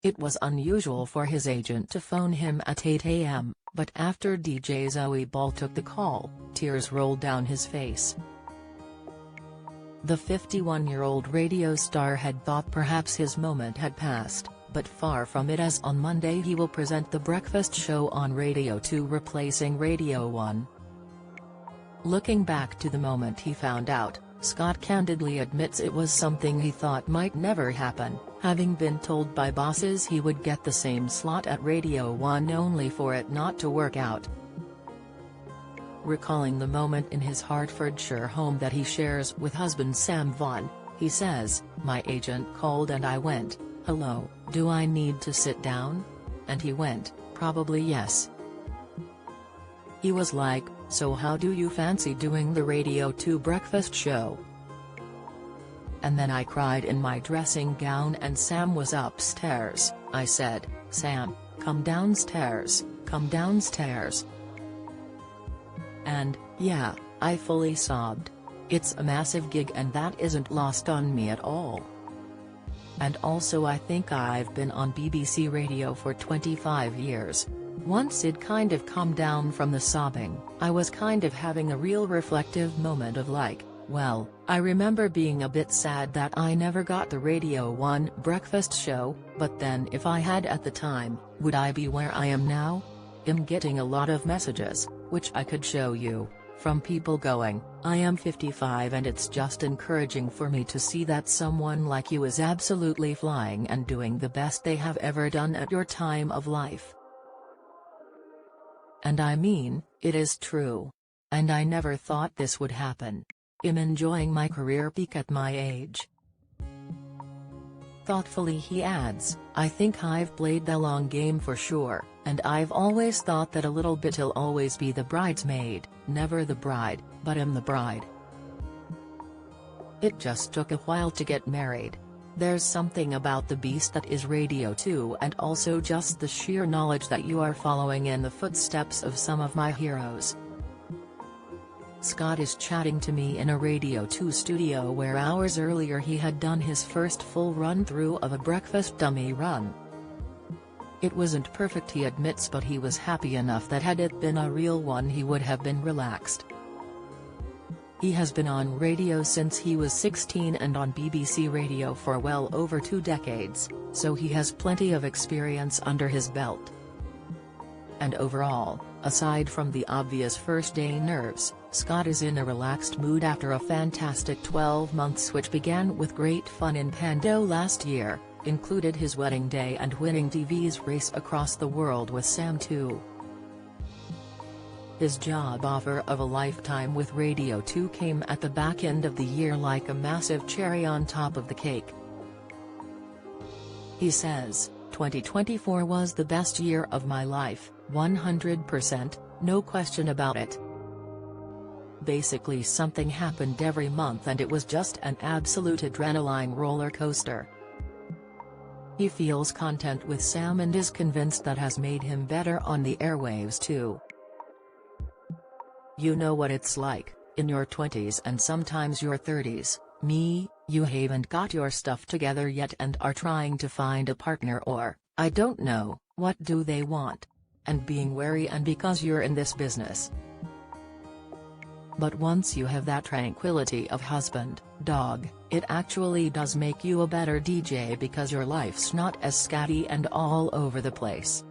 It was unusual for his agent to phone him at 8 a.m., but after DJ Zoe Ball took the call, tears rolled down his face. The 51-year-old radio star had thought perhaps his moment had passed, but far from it, as on Monday he will present The Breakfast Show on Radio 2, replacing Radio 1. Looking back to the moment he found out, Scott candidly admits it was something he thought might never happen, having been told by bosses he would get the same slot at Radio 1 only for it not to work out. Recalling the moment in his Hertfordshire home that he shares with husband Sam Vaughan, he says, "My agent called and I went, 'Hello, do I need to sit down?' And he went, 'Probably yes.' He was like, 'So how do you fancy doing the Radio 2 breakfast show?' And then I cried in my dressing gown and Sam was upstairs. I said, 'Sam, come downstairs, come downstairs.' And, yeah, I fully sobbed. It's a massive gig and that isn't lost on me at all. And also I think I've been on BBC Radio for 25 years. Once it kind of calmed down from the sobbing, I was kind of having a real reflective moment of like, well, I remember being a bit sad that I never got the Radio 1 breakfast show, but then if I had at the time, would I be where I am now? I'm getting a lot of messages, which I could show you, from people going, 'I am 55 and it's just encouraging for me to see that someone like you is absolutely flying and doing the best they have ever done at your time of life.' And I mean, it is true. And I never thought this would happen. I'm enjoying my career peak at my age." Thoughtfully he adds, "I think I've played the long game for sure, and I've always thought that a little bit'll always be the bridesmaid, never the bride, but I'm the bride. It just took a while to get married. There's something about the beast that is Radio 2 and also just the sheer knowledge that you are following in the footsteps of some of my heroes." Scott is chatting to me in a Radio 2 studio where hours earlier he had done his first full run-through of a breakfast dummy run. It wasn't perfect, he admits, but he was happy enough that had it been a real one he would have been relaxed. He has been on radio since he was 16 and on BBC Radio for well over 2 decades, so he has plenty of experience under his belt. And overall, aside from the obvious first-day nerves, Scott is in a relaxed mood after a fantastic 12 months which began with great fun in Pando last year, included his wedding day and winning TV's Race Across the World with Sam 2. His job offer of a lifetime with Radio 2 came at the back end of the year like a massive cherry on top of the cake. He says, 2024 was the best year of my life, 100%, no question about it. Basically something happened every month and it was just an absolute adrenaline roller coaster. He feels content with Sam and is convinced that has made him better on the airwaves too. You know what it's like, in your 20s and sometimes your 30s, you haven't got your stuff together yet and are trying to find a partner or, I don't know, what do they want? And being wary and because you're in this business. But once you have that tranquility of husband, dog, it actually does make you a better DJ because your life's not as scatty and all over the place.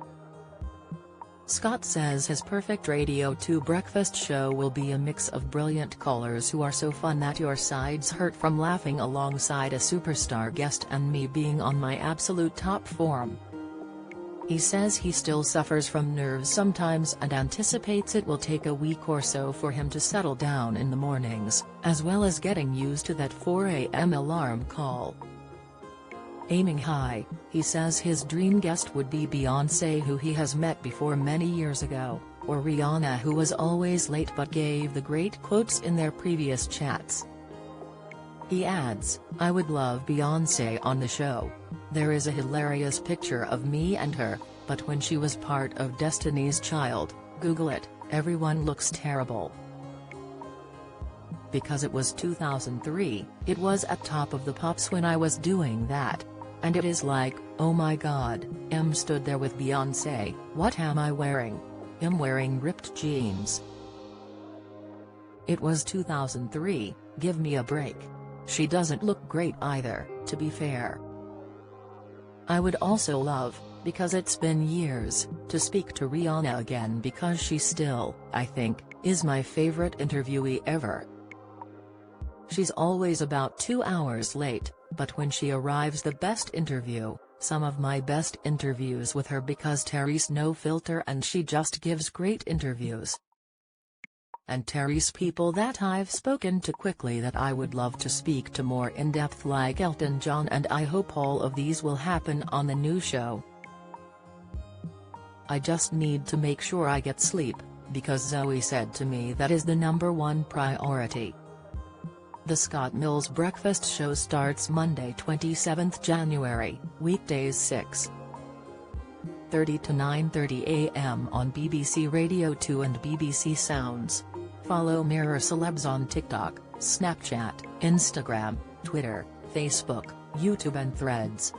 Scott says his perfect Radio 2 breakfast show will be a mix of brilliant callers who are so fun that your sides hurt from laughing alongside a superstar guest and me being on my absolute top form. He says he still suffers from nerves sometimes and anticipates it will take a week or so for him to settle down in the mornings, as well as getting used to that 4 a.m. alarm call. Aiming high, he says his dream guest would be Beyoncé, who he has met before many years ago, or Rihanna, who was always late but gave the great quotes in their previous chats. He adds, I would love Beyoncé on the show. There is a hilarious picture of me and her, but when she was part of Destiny's Child, Google it, everyone looks terrible. Because it was 2003, it was at Top of the Pops when I was doing that. And it is like, oh my god, M stood there with Beyoncé, what am I wearing? I'm wearing ripped jeans. It was 2003, give me a break. She doesn't look great either, to be fair. I would also love, because it's been years, to speak to Rihanna again because she still, I think, is my favorite interviewee ever. She's always about 2 hours late, but when she arrives the best interview, some of my best interviews with her because Terry's no filter and she just gives great interviews. And Terry's people that I've spoken to quickly that I would love to speak to more in depth like Elton John, and I hope all of these will happen on the new show. I just need to make sure I get sleep, because Zoe said to me that is the #1 priority. The Scott Mills Breakfast Show starts Monday 27 January, weekdays 6:30 to 9:30 a.m. on BBC Radio 2 and BBC Sounds. Follow Mirror Celebs on TikTok, Snapchat, Instagram, Twitter, Facebook, YouTube and Threads.